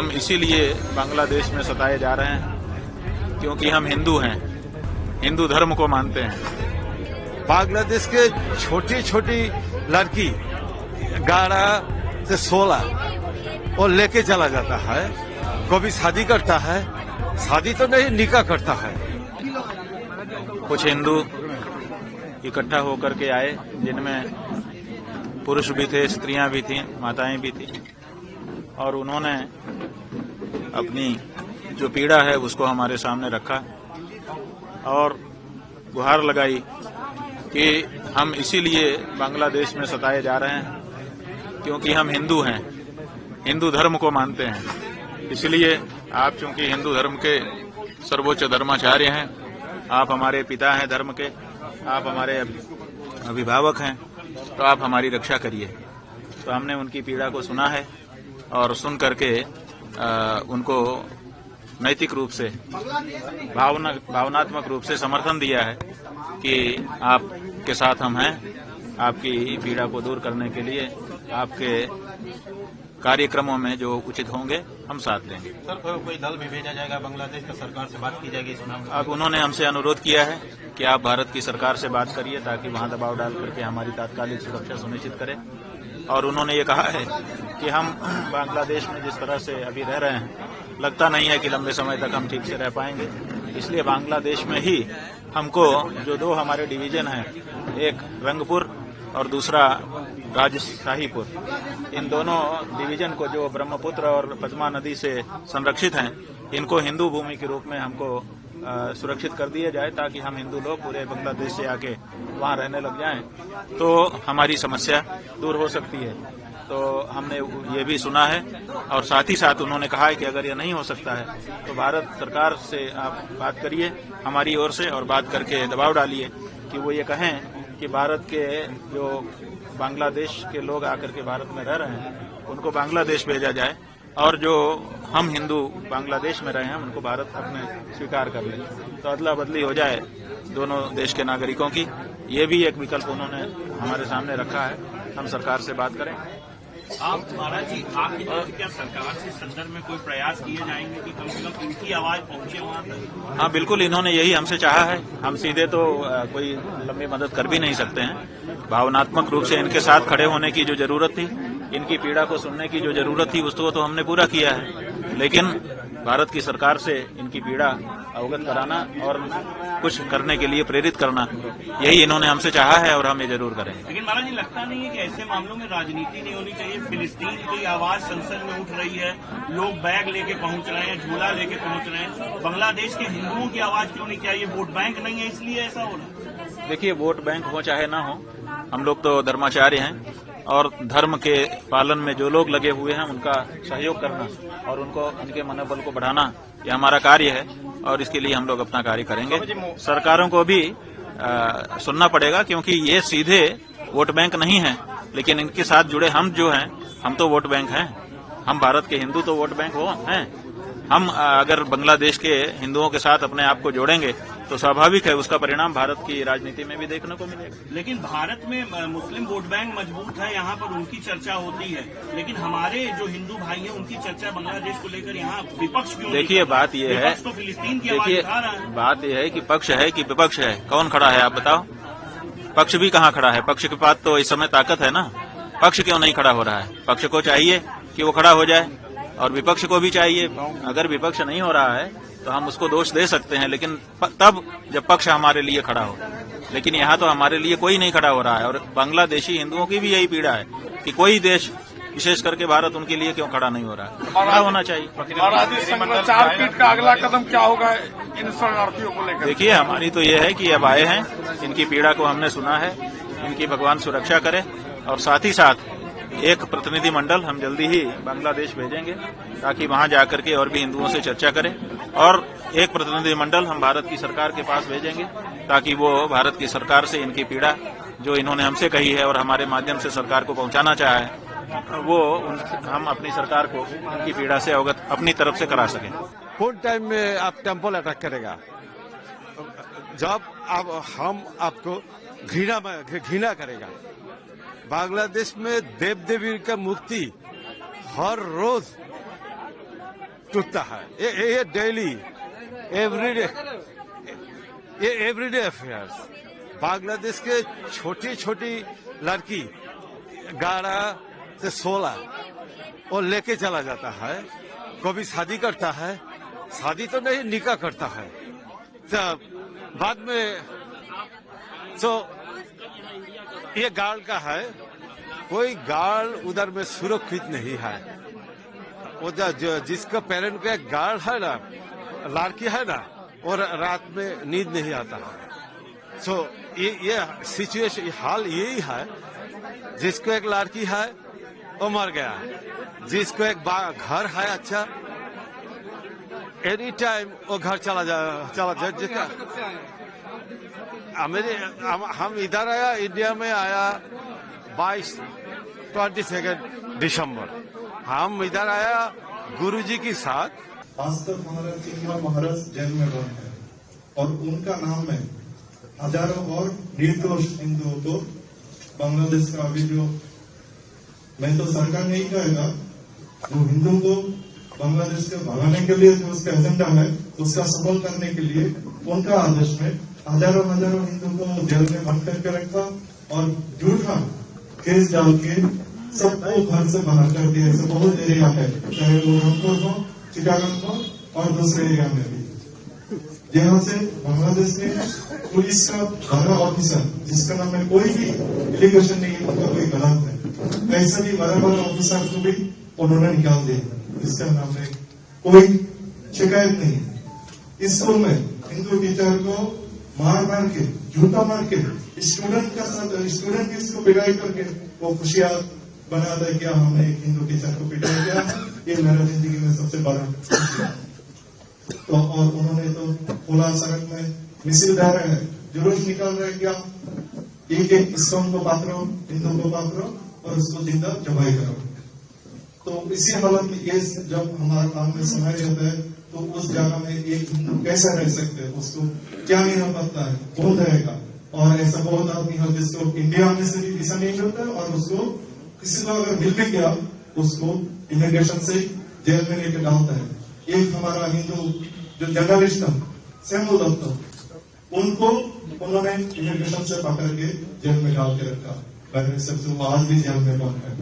हम इसीलिए बांग्लादेश में सताए जा रहे हैं क्योंकि हम हिंदू हैं, हिंदू धर्म को मानते हैं। बांग्लादेश के छोटी छोटी लड़की 11 से 16 वो लेके चला जाता है, कभी शादी करता है, शादी तो नहीं निकाह करता है। कुछ हिंदू इकट्ठा होकर के आए जिनमें पुरुष भी थे, स्त्रियां भी थीं, माताएं भी थीं, और उन्होंने अपनी जो पीड़ा है उसको हमारे सामने रखा और गुहार लगाई कि हम इसीलिए बांग्लादेश में सताए जा रहे हैं क्योंकि हम हिंदू हैं, हिंदू धर्म को मानते हैं। इसलिए आप चूंकि हिंदू धर्म के सर्वोच्च धर्माचार्य हैं, आप हमारे पिता हैं धर्म के, आप हमारे अभिभावक हैं, तो आप हमारी रक्षा करिए। तो हमने उनकी पीड़ा को सुना है और सुन करके उनको नैतिक रूप से, भावनात्मक रूप से समर्थन दिया है कि आपके साथ हम हैं, आपकी पीड़ा को दूर करने के लिए आपके कार्यक्रमों में जो उचित होंगे हम साथ देंगे। सर, कोई दल भी भेजा जाएगा बांग्लादेश का, सरकार से बात की जाएगी इस मामले में? अब उन्होंने हमसे अनुरोध किया है कि आप भारत की सरकार से बात करिए ताकि वहां दबाव डाल करके हमारी तात्कालिक सुरक्षा सुनिश्चित करें। और उन्होंने ये कहा है कि हम बांग्लादेश में जिस तरह से अभी रह रहे हैं, लगता नहीं है कि लंबे समय तक हम ठीक से रह पाएंगे। इसलिए बांग्लादेश में ही हमको जो दो हमारे डिवीजन हैं, एक रंगपुर और दूसरा राजशाहीपुर, इन दोनों डिवीजन को जो ब्रह्मपुत्र और पद्मा नदी से संरक्षित हैं, इनको हिंदू भूमि के रूप में हमको सुरक्षित कर दिया जाए ताकि हम हिंदू लोग पूरे बांग्लादेश से आके वहां रहने लग जाएं तो हमारी समस्या दूर हो सकती है। तो हमने ये भी सुना है और साथ ही साथ उन्होंने कहा है कि अगर ये नहीं हो सकता है तो भारत सरकार से आप बात करिए हमारी ओर से, और बात करके दबाव डालिए कि वो ये कहें कि भारत के जो बांग्लादेश के लोग आकर के भारत में रह रहे हैं उनको बांग्लादेश भेजा जाए, और जो हम हिंदू बांग्लादेश में रहे हैं उनको भारत अपने स्वीकार कर ले, तो अदला बदली हो जाए दोनों देश के नागरिकों की। ये भी एक विकल्प उन्होंने हमारे सामने रखा है, हम सरकार से बात करें। आप महाराज जी, आपकी तरफ से क्या सरकार से संदर्भ में कोई प्रयास किए जाएंगे कि कम से कम इनकी आवाज पहुंचे वहां तक? हाँ बिल्कुल, इन्होंने यही हमसे चाहा है। हम सीधे तो कोई लंबी मदद कर भी नहीं सकते हैं, भावनात्मक रूप से इनके साथ खड़े होने की जो जरूरत थी, इनकी पीड़ा को सुनने की जो जरूरत थी, उसको तो हमने पूरा किया है। लेकिन भारत की सरकार से इनकी पीड़ा अवगत कराना और कुछ करने के लिए प्रेरित करना, यही इन्होंने हमसे चाहा है और हम ये जरूर करेंगे। लेकिन महाराज जी, लगता नहीं है कि ऐसे मामलों में राजनीति नहीं होनी चाहिए? फिलिस्तीन की आवाज संसद में उठ रही है, लोग बैग लेके पहुंच रहे हैं, झूला लेके पहुंच रहे हैं, बांग्लादेश के हिंदुओं की आवाज क्यों नहीं चाहिए? वोट बैंक नहीं है इसलिए ऐसा हो रहा है? देखिए, वोट बैंक हो चाहे ना हो, हम लोग तो धर्माचार्य हैं और धर्म के पालन में जो लोग लगे हुए हैं उनका सहयोग करना और उनको उनके मनोबल को बढ़ाना, ये हमारा कार्य है और इसके लिए हम लोग अपना कार्य करेंगे। सरकारों को भी सुनना पड़ेगा क्योंकि ये सीधे वोट बैंक नहीं है, लेकिन इनके साथ जुड़े हम जो हैं, हम तो वोट बैंक हैं। हम भारत के हिंदू तो वोट बैंक हैं। हम अगर बांग्लादेश के हिंदुओं के साथ अपने आप को जोड़ेंगे तो स्वाभाविक है उसका परिणाम भारत की राजनीति में भी देखने को मिलेगा। लेकिन भारत में मुस्लिम वोट बैंक मजबूत है, यहाँ पर उनकी चर्चा होती है, लेकिन हमारे जो हिंदू भाई हैं उनकी चर्चा बांग्लादेश को लेकर यहाँ विपक्ष क्यों? देखिए, बात यह है, तो फिलिस्तीन की आवाज उठा रहा है। बात यह है कि पक्ष है कि विपक्ष है, कौन खड़ा है आप बताओ? पक्ष भी कहाँ खड़ा है? पक्ष के पास तो इस समय ताकत है ना, पक्ष क्यों नहीं खड़ा हो रहा है? पक्ष को चाहिए कि वो खड़ा हो जाए और विपक्ष को भी चाहिए। अगर विपक्ष नहीं हो रहा है तो हम उसको दोष दे सकते हैं, लेकिन तब जब पक्ष हमारे लिए खड़ा हो। लेकिन यहाँ तो हमारे लिए कोई नहीं खड़ा हो रहा है और बांग्लादेशी हिंदुओं की भी यही पीड़ा है कि कोई देश, विशेष करके भारत, उनके लिए क्यों खड़ा नहीं हो रहा है। खड़ा होना चाहिए। चार पीठ का अगला कदम क्या होगा इन शरणार्थियों को लेकर? देखिए, हमारी तो ये है कि अब आए हैं, इनकी पीड़ा को हमने सुना है, इनकी भगवान सुरक्षा करे, और साथ ही साथ एक प्रतिनिधि मंडल हम जल्दी ही बांग्लादेश भेजेंगे ताकि वहां जाकर के और भी हिंदुओं से चर्चा करें, और एक प्रतिनिधि मंडल हम भारत की सरकार के पास भेजेंगे ताकि वो भारत की सरकार से इनकी पीड़ा जो इन्होंने हमसे कही है और हमारे माध्यम से सरकार को पहुंचाना चाहा है, वो हम अपनी सरकार को इनकी पीड़ा से अवगत अपनी तरफ से करा सकें। कौन टाइम में आप टेम्पल अटैक करेगा? जब हम आपको घृणा करेगा। बांग्लादेश में देव देवी का मूर्ति हर रोज टूटता है। ये डेली एवरीडे ये एवरीडे अफेयर्स। बांग्लादेश के छोटी छोटी लड़की 11 से 16 वो लेके चला जाता है, कभी शादी करता है, शादी तो नहीं निकाह करता है, तब बाद में तो ये गार्ल का है, कोई गार्ल उधर में सुरक्षित नहीं है। वो जिसका पेरेंट का गार्ल है ना, लड़की है ना, और रात में नींद नहीं आता है। सो ये सिचुएशन हाल यही है। जिसको एक लड़की है वो मर गया, जिसको एक घर है अच्छा, एनी टाइम वो घर चला जा जिसका हम इधर आया, इंडिया में आया 22 दिसंबर। हम इधर आया गुरुजी के साथ। भास्कर महाराज चिन्मय महाराज जेल में बंद है और उनका नाम है हजारों और निर्दोष हिंदुओं को बांग्लादेश का अभी जो, मैं तो सरकार नहीं कहेगा, जो हिंदुओं को बांग्लादेश से भगाने के लिए जो उसका एजेंडा है उसका सफल करने के लिए उनका आदेश में हजारों हिंदुओं को जेल में बंद करके रखा और झूठा केस डाल के सबको घर से बाहर कर दिया। ऐसे बहुत एरिया है, चाहे वो रंगपुर हो, चिटागंग हो और दूसरे एरिया में भी, जहाँ से बांग्लादेश में पुलिस का बड़ा ऑफिसर जिसका नाम है, कोई भी एलिगेशन नहीं है उनका कोई गलत है, ऐसे भी बड़ा ऑफिसर को भी उन्होंने निकाल दिया जिसका नाम है, कोई शिकायत नहीं है। स्कूल में हिंदू टीचर को मार के, जूता मार के, स्टूडेंट इसको पिटाई करके वो खुशियां बनाता है क्या हमने एक हिंदू टीचर को पिटाई किया, ये मेरा जिंदगी में सबसे बड़ा। तो और उन्होंने तो खुला सड़क में मिसिल डाल रहे हैं, जुलूस निकाल रहे हैं क्या, एक इस्लाम को पकड़ो, हिंदू को पकड़ो और उसको जिंदा जबाई करो। तो इसी हालत में ये जब हमारा काम में समय रहता है तो उस जगह में एक हिंदू कैसे रह सकते हैं, उसको क्या नहीं पता है, कौन रहेगा। और ऐसा बहुत आदमी है जिसको इंडिया में से भी वीजा नहीं मिलता है और उसको किसी को अगर मिल भी गया उसको इमिग्रेशन से जेल में लेकर डालता है। एक हमारा हिंदू जो जर्नलिस्ट है सैमुअल दत्त, उनको उन्होंने इमिग्रेशन से पकड़ के जेल में डाल के रखा, सबसे आज भी जेल में बंद है।